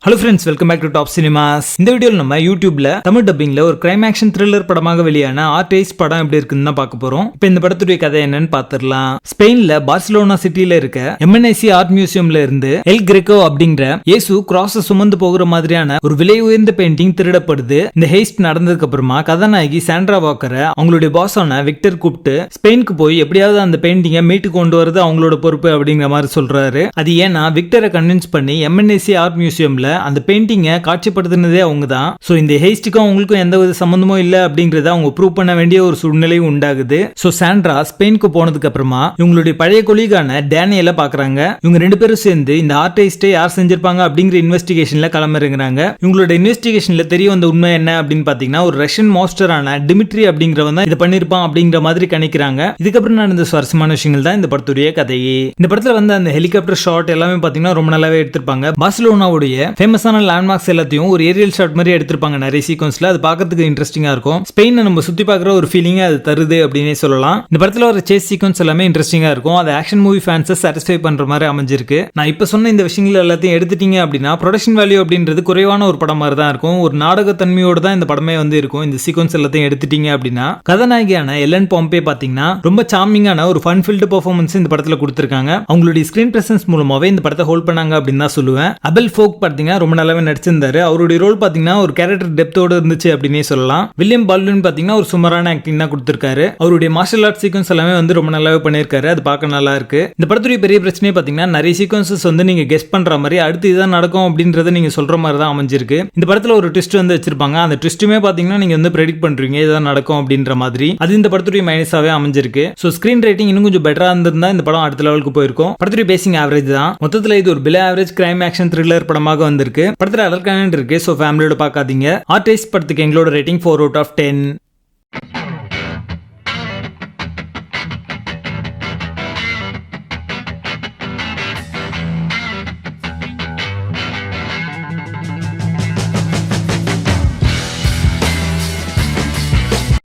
Hello friends, welcome back to top cinemas. இந்த வீடியோவில் நம்ம யூடியூப்ல தமிழ் டப்பிங்ல ஒரு கிரைம் ஆக்ஷன் த்ரில்லர் படமாக வெளியான ஆர்டைஸ்ட் படம் எப்படி இருக்குன்னு தான் பார்க்க போறோம். இப்போ இந்த படத்துடைய கதை என்னன்னு பார்த்துடலாம். ஸ்பெயின்ல பார்சிலோனா சிட்டில இருக்க எம்என்ஐசி ஆர்ட் மியூசியம்ல இருந்து எல் கிரெக்கோ அப்படிங்கிற இயேசு கிராஸ் சுமந்து போகிற மாதிரியான ஒரு விலை உயர்ந்த பெயிண்டிங் திருடப்படுது. இந்த ஹெய்ஸ்ட் நடந்ததுக்கு அப்புறமா கதாநாயகி சாண்ட்ரா வாக்கரை அவங்களுடைய பாஸான விக்டர் கூப்பிட்டு ஸ்பெயினுக்கு போய் எப்படியாவது அந்த பெயிண்டிங்கை மீட்டு கொண்டு வரது அவங்களோட பொறுப்பு அப்படிங்கிற மாதிரி சொல்றாரு. அது ஏன்னா விக்டரை கன்வின்ஸ் பண்ணி எம்என்ஐசி ஆர்ட் மியூசியம்ல அந்த பெயிண்டிங்கை காட்சிப்படுத்தினதே அவங்க தான். ஸோ இந்த ஹெய்ஸ்டுக்கும் அவங்களுக்கும் எந்த வித சம்பந்தமும் இல்லை அப்படிங்கறத அவங்க ப்ரூவ் பண்ண வேண்டிய ஒரு சூழ்நிலையும் உண்டாகுது. ஸோ சாண்ட்ரா ஸ்பெயினுக்கு போனதுக்கு அப்புறமா இவங்களுடைய பழைய கொலீகான டேனியலை பாக்குறாங்க. இவங்க ரெண்டு பேரும் சேர்ந்து இந்த ஆர்டிஸ்டை யார் செஞ்சிருப்பாங்க அப்படிங்கிற இன்வெஸ்டிகேஷன்ல களமிறங்குறாங்க. இவங்களோட இன்வெஸ்டிகேஷன்ல தெரிய வந்த உண்மை என்ன அப்படின்னு பாத்தீங்கன்னா, ஒரு ரஷ்யன் மாஸ்டரான டிமிட்ரி அப்படிங்கிறவன் தான் இதை பண்ணிருப்பான் அப்படிங்கிற மாதிரி கணிக்கிறாங்க. இதுக்கப்புறம் நடந்த சுவாரஸ்யமான விஷயங்கள் தான் இந்த படத்துடைய கதையே. இந்த படத்துல வந்து அந்த ஹெலிகாப்டர் ஷாட் எல்லாமே பாத்தீங்கன்னா ரொம்ப நல்லாவே எடுத்திருப்பாங்க. பார்சிலோனாவுடைய ஃபேமஸான லேண்ட்மார்க்ஸ் எல்லாத்தையும் ஒரு ஏரியல் ஷாட் மாதிரி எடுத்திருப்பாங்க நிறைய சீக்வன்ஸ்ல. அது பார்க்கிறதுக்கு இன்ட்ரெஸ்டிங்கா இருக்கும். ஸ்பெயினை நம்ம சுத்தி பார்க்குற ஒரு ஃபீலிங் அது தருது அப்படின்னே சொல்லலாம். இந்த படத்துல ஒரு சேஸ் சீக்வன்ஸ் எல்லாமே இன்ட்ரெஸ்டிங்கா இருக்கும். அது ஆக்ஷன் மூவி ஃபேன்ஸை சாட்டிஸ்ஃபை பண்ற மாதிரி அமைஞ்சிருக்கு. நான் இப்ப சொன்ன இந்த விஷயங்கள் எல்லாத்தையும் எடுத்துட்டீங்க அப்படின்னா ப்ரொடக்ஷன் வேல்யூ அப்படின்றது குறைவான ஒரு படம் மாதிரி தான் இருக்கும். ஒரு நாடகத்தன்மையோடு தான் இந்த படமே வந்து இருக்கும். இந்த சீக்வன்ஸ் எல்லாத்தையும் எடுத்துட்டீங்க அப்படின்னா கதாநாயகியான எலன் பாம்பே பாத்தீங்கன்னா ரொம்ப சார்மிங்கான ஒரு ஃபன் ஃபில்டு பெர்ஃபார்மன்ஸ் இந்த படத்துல கொடுத்திருக்காங்க. அவங்களுடைய ஸ்கிரீன் பிரசன்ஸ் மூலமாவே இந்த படத்தை ஹோல்ட் பண்ணாங்க அப்படின்னு தான் சொல்லுவேன். அபெல் ஃபோக் பாத்தீங்கன்னா ரொம்ப நல்லாவே நடிச்சிருந்தாரு. அவருடைய ரோல் பாத்தீங்கன்னா ஒரு கேரக்டர் டெப்தோட இருந்துச்சு அப்படின்னே சொல்லலாம். வில்லியம் பால்வின் பாத்தீங்கன்னா ஒரு சுமாரான ஆக்டிங் தான் கொடுத்திருக்காரு. அவருடைய மார்ஷல் ஆர்ட் சீக்வன்ஸ் எல்லாமே வந்து ரொம்ப நல்லாவே பண்ணிருக்காரு. அது பார்க்க நல்லா இருக்கு. இந்த படத்துடைய பெரிய பிரச்சனையே பாத்தீங்கன்னா நிறைய சீக்வன்சஸ் வந்து நீங்க கெஸ் பண்ற மாதிரி அடுத்து இதான் நடக்கும் அப்படின்றத நீங்க சொல்ற மாதிரி தான் அமைஞ்சிருக்கு. இந்த படத்துல ஒரு ட்விஸ்ட் வந்து வச்சிருப்பாங்க. அந்த ட்விஸ்ட்டுமே பாத்தீங்கன்னா நீங்க வந்து ப்ரெடிக்ட் பண்றீங்க இதான் நடக்கும் அப்படின்ற மாதிரி. அது இந்த படத்துடைய மைனஸாவே அமைஞ்சிருக்கு. சோ ஸ்கிரீன் ரேட்டிங் இன்னும் கொஞ்சம் பெட்டரா இருந்திருந்தா இந்த படம் அடுத்த லெவலுக்கு போயிருக்கும். படத்துடைய பேசிங் ஆவரேஜ் தான். மொத்தத்துல இது ஒரு below average crime action thriller படமாக வந்திருக்கு. படத்துல அதற்கான இருக்கு. சோ ஃபேமிலியோட பார்க்காதீங்க. ஆர்டிஸ்ட் படத்துக்கு எங்களோட ரேட்டிங் 4 out of 10.